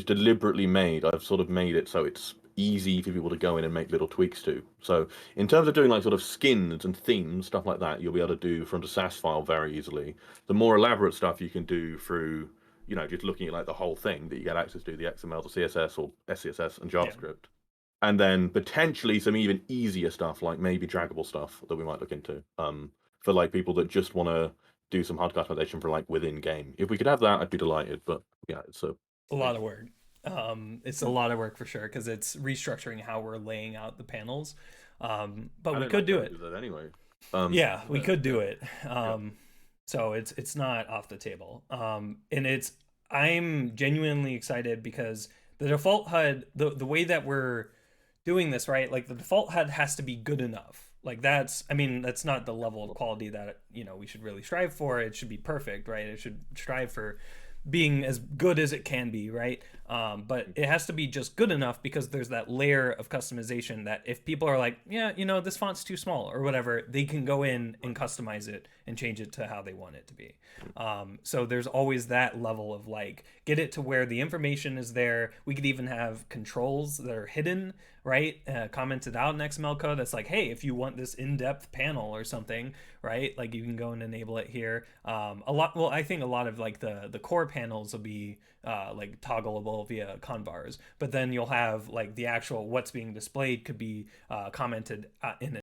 deliberately made. I've sort of made it so it's easy for people to go in and make little tweaks to. So in terms of doing like sort of skins and themes, stuff like that, you'll be able to do from the SAS file very easily. The more elaborate stuff you can do through, just looking at like the whole thing that you get access to, the XML, the CSS or SCSS and Yeah. JavaScript. And then potentially some even easier stuff like maybe draggable stuff that we might look into. For like people that just want to do some hard customization for like within game. If we could have that, I'd be delighted. But yeah, it's a A lot big. of work. It's a lot of work for sure because it's restructuring how we're laying out the panels. But I we don't could like do going it. through that anyway. Yeah, we But could yeah, do it. yeah. So it's not off the table. And I'm genuinely excited because the default HUD, the way that we're doing this, right? Like the default HUD has to be good enough. Like I mean, that's not the level of quality that, we should really strive for. It should be perfect, right? It should strive for being as good as it can be, right? But it has to be just good enough because there's that layer of customization that if people are like, yeah, this font's too small or whatever, they can go in and customize it and change it to how they want it to be. So there's always that level of like, get it to where the information is there. We could even have controls that are hidden, right? Commented out in XML code that's like, hey, if you want this in-depth panel or something, right? Like you can go and enable it here. Well, I think a lot of like the core panels will be like toggleable via convars, but then you'll have like the actual what's being displayed could be commented in